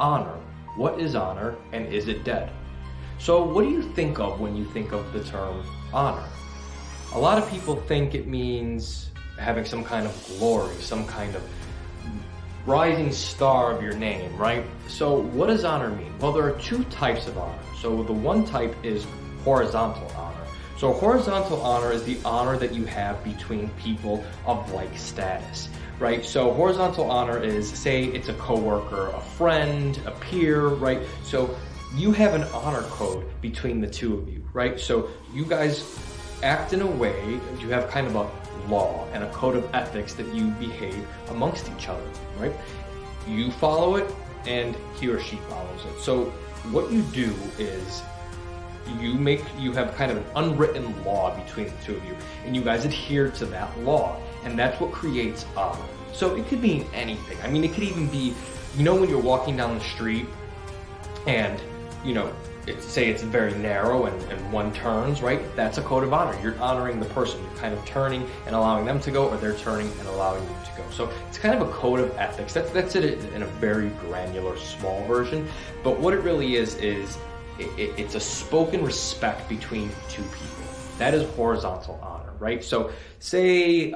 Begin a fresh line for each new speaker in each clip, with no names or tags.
honor. What is honor, and is it dead? So what do you think of when you think of the term honor? A lot of people think it means having some kind of glory, some kind of rising star of your name, right? So what does honor mean? Well, there are two types of honor. So the one type is horizontal honor. So horizontal honor is the honor that you have between people of like status, right? So horizontal honor is, say it's a coworker, a friend, a peer, right? So you have an honor code between the two of you, right? So you guys act in a way, you have kind of a law and a code of ethics that you behave amongst each other, right? You follow it and he or she follows it. So what you do is you have kind of an unwritten law between the two of you, and you guys adhere to that law, and that's what creates honor. So it could mean anything. I mean, it could even be, when you're walking down the street and, say it's very narrow and one turns, right? That's a code of honor. You're honoring the person. You're kind of turning and allowing them to go, or they're turning and allowing you to go. So it's kind of a code of ethics. That's it in a very granular, small version. But what it really is it's a spoken respect between two people. That is horizontal honor, right? So say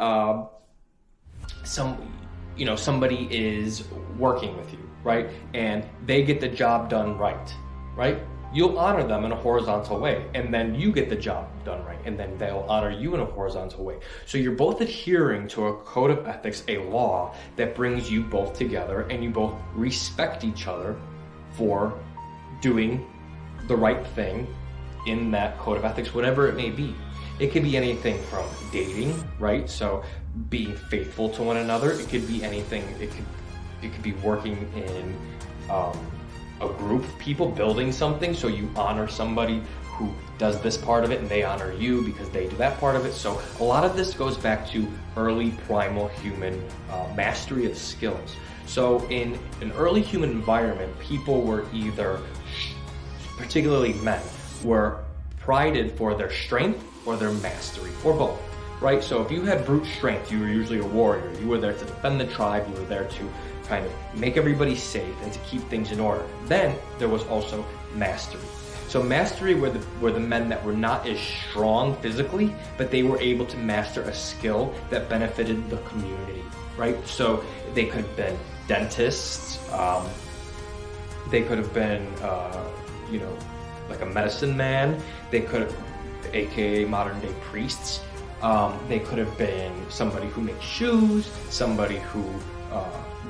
somebody is working with you, right? And they get the job done right? You'll honor them in a horizontal way, and then you get the job done right, and then they'll honor you in a horizontal way. So you're both adhering to a code of ethics, a law that brings you both together, and you both respect each other for doing the right thing in that code of ethics, whatever it may be. It could be anything from dating, right? So being faithful to one another. It could be anything. It could be working in a group of people building something. So you honor somebody who does this part of it, and they honor you because they do that part of it. So a lot of this goes back to early primal human mastery of skills. So in an early human environment, people were either, particularly men, were prided for their strength or their mastery, or both, right? So if you had brute strength, you were usually a warrior. You were there to defend the tribe. You were there to kind of make everybody safe and to keep things in order. Then there was also mastery. So mastery were the men that were not as strong physically, but they were able to master a skill that benefited the community, right? So they could have been dentists, they could have been like a medicine man. They could have, aka modern day priests. They could have been somebody who makes shoes, somebody who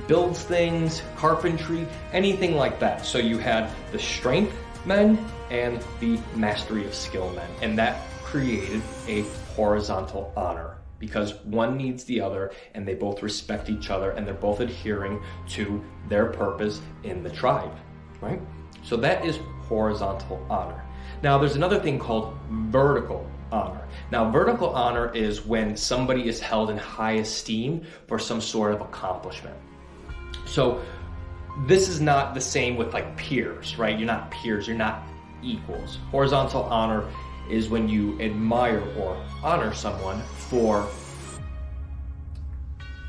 builds things, carpentry, anything like that. So you had the strength men and the mastery of skill men, and that created a horizontal honor because one needs the other, and they both respect each other, and they're both adhering to their purpose in the tribe, right? So that is horizontal honor. Now there's another thing called vertical honor. Now vertical honor is when somebody is held in high esteem for some sort of accomplishment. So this is not the same with like peers, right? You're not peers, you're not equals. Horizontal honor is when you admire or honor someone for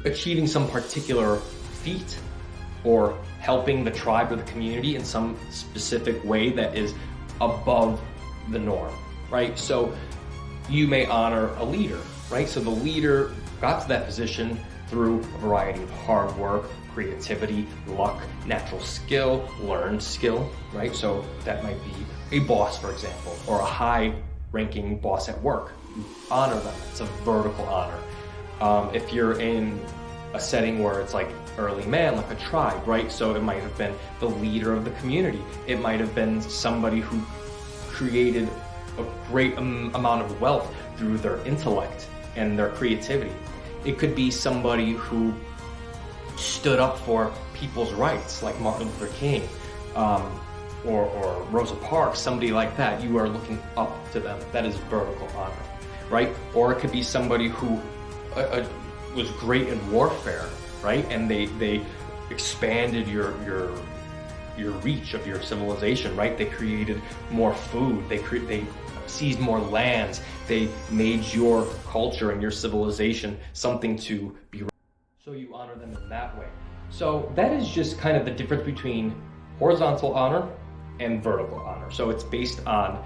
achieving some particular feat or helping the tribe or the community in some specific way that is above the norm, right? So you may honor a leader, right? So the leader got to that position through a variety of hard work, creativity, luck, natural skill, learned skill, right? So that might be a boss, for example, or a high-ranking boss at work. You honor them. It's a vertical honor. If you're in a setting where it's like early man, like a tribe, right? So it might have been the leader of the community. It might have been somebody who created a great amount of wealth through their intellect and their creativity. It could be somebody who stood up for people's rights, like Martin Luther King, or Rosa Parks, somebody like that. You are looking up to them. That is vertical honor, right? Or it could be somebody who was great in warfare, right? And they expanded your reach of your civilization, right? They created more food. They seized more lands. They made your culture and your civilization something to be. So you honor them in that way. So that is just kind of the difference between horizontal honor and vertical honor. So it's based on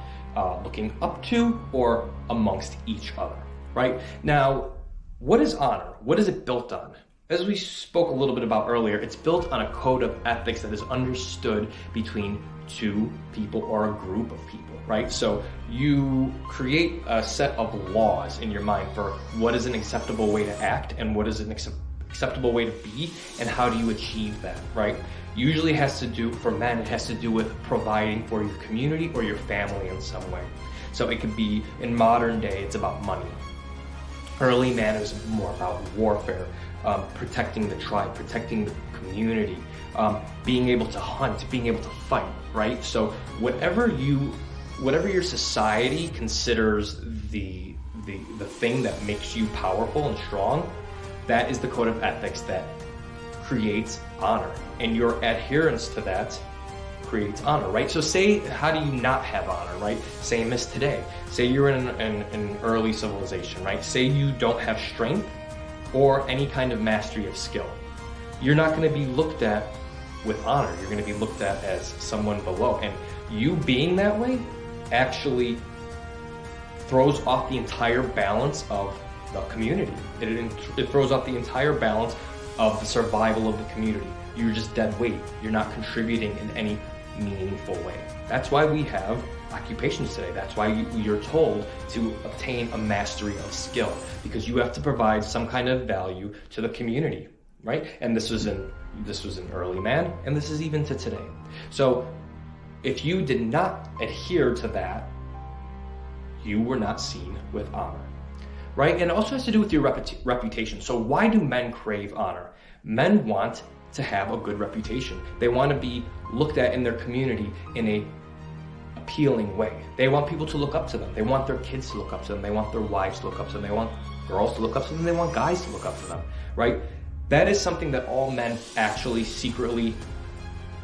looking up to or amongst each other, right? Now, what is honor? What is it built on? As we spoke a little bit about earlier, it's built on a code of ethics that is understood between two people or a group of people, right? So you create a set of laws in your mind for what is an acceptable way to act and what is an acceptable way to be, and how do you achieve that, right? Usually has to do, for men, it has to do with providing for your community or your family in some way. So it could be, in modern day, it's about money. Early man is more about warfare, protecting the tribe, protecting the community, being able to hunt, being able to fight, right? So whatever your society considers the thing that makes you powerful and strong, that is the code of ethics that creates honor, and your adherence to that creates honor, right? So say, how do you not have honor, right? Same as today. Say you're in an early civilization, right? Say you don't have strength or any kind of mastery of skill. You're not going to be looked at with honor. You're going to be looked at as someone below, and you being that way actually throws off the entire balance of the community. It throws off the entire balance of the survival of the community. You're just dead weight. You're not contributing in any meaningful way. That's why we have occupations today. That's why you're told to obtain a mastery of skill, because you have to provide some kind of value to the community, right? And this was an early man, and this is even to today. So if you did not adhere to that, you were not seen with honor, right? And it also has to do with your reputation. So why do men crave honor? Men want to have a good reputation. They want to be looked at in their community in a appealing way. They want people to look up to them. They want their kids to look up to them. They want their wives to look up to them. They want girls to look up to them. They want guys to look up to them, right? That is something that all men actually secretly,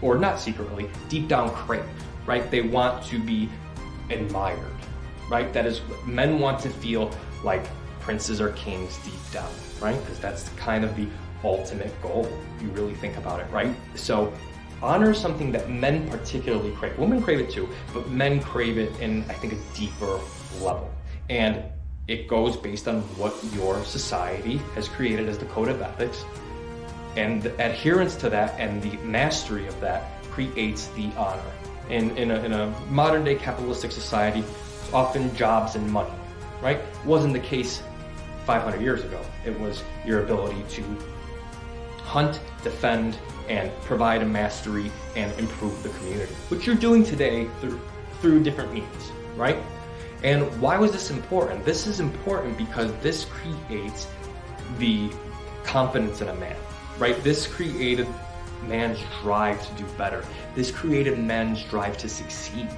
or not secretly, deep down crave, right? They want to be admired, right? That is, men want to feel like princes or kings deep down, right? Because that's kind of the ultimate goal, if you really think about it, right? So honor is something that men particularly crave. Women crave it too, but men crave it in, I think, a deeper level. And it goes based on what your society has created as the code of ethics, and the adherence to that and the mastery of that creates the honor. In a modern day capitalistic society, it's often jobs and money, right? It wasn't the case 500 years ago. It was your ability to hunt, defend, and provide a mastery and improve the community, which you're doing today through different means, right? And why was this important? This is important because this creates the confidence in a man, right? This created man's drive to do better. This created man's drive to succeed,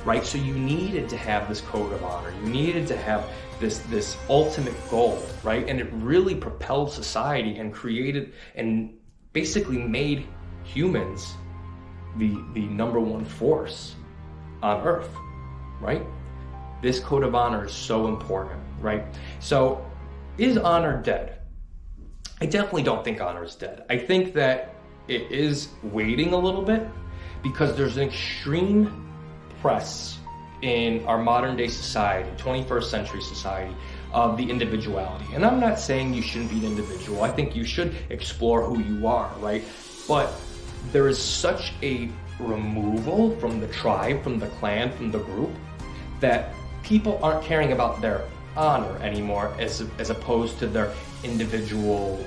right? So you needed to have this code of honor. You needed to have this ultimate goal, right? And it really propelled society and created and basically made humans the number one force on Earth, right? This code of honor is so important, right? So is honor dead? I definitely don't think honor is dead. I think that it is waiting a little bit because there's an extreme press in our modern day society, 21st century society, of the individuality. And I'm not saying you shouldn't be an individual. I think you should explore who you are, right? But there is such a removal from the tribe, from the clan, from the group, that people aren't caring about their honor anymore as opposed to their individual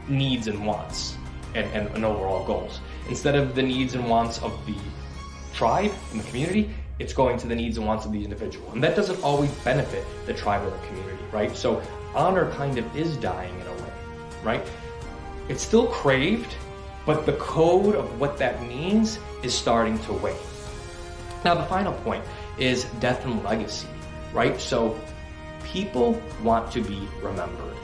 needs and wants and overall goals. Instead of the needs and wants of the tribe and the community, it's going to the needs and wants of the individual. And that doesn't always benefit the tribe or the community, right? So honor kind of is dying in a way, right? It's still craved, but the code of what that means is starting to wane. Now, the final point is death and legacy, right? So people want to be remembered.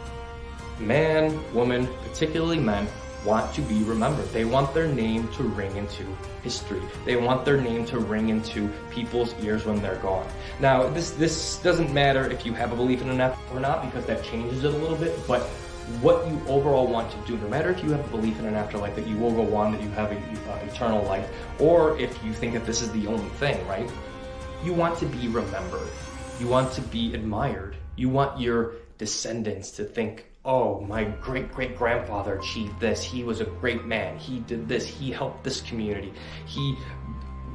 Man, woman, particularly men, want to be remembered. They want their name to ring into history. They want their name to ring into people's ears when they're gone. Now, this doesn't matter if you have a belief in an F or not, because that changes it a little bit, but what you overall want to do, no matter if you have a belief in an afterlife, that you will go on, that you have eternal life, or if you think that this is the only thing, right? You want to be remembered. You want to be admired. You want your descendants to think, oh, my great-great-grandfather achieved this. He was a great man. He did this. He helped this community. He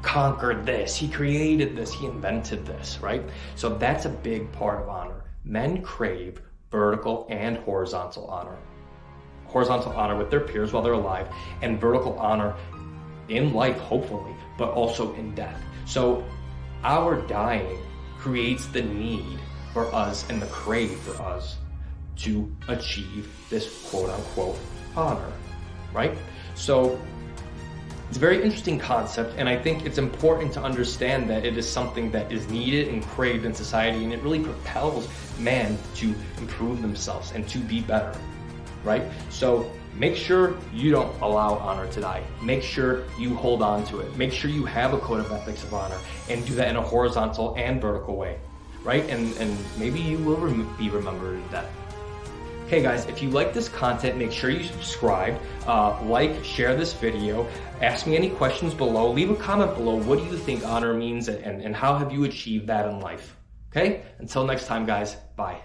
conquered this. He created this. He invented this, right? So that's a big part of honor. Men crave vertical and horizontal honor. Horizontal honor with their peers while they're alive, and vertical honor in life, hopefully, but also in death. So our dying creates the need for us and the crave for us to achieve this quote-unquote honor, right? So it's a very interesting concept, and I think it's important to understand that it is something that is needed and craved in society, and it really propels man to improve themselves and to be better, right? So make sure you don't allow honor to die. Make sure you hold on to it. Make sure you have a code of ethics of honor, and do that in a horizontal and vertical way, right? And maybe you will be remembered in death. Hey guys, if you like this content, make sure you subscribe, like, share this video, ask me any questions below, leave a comment below. What do you think honor means, and how have you achieved that in life? Okay? Until next time, guys, bye.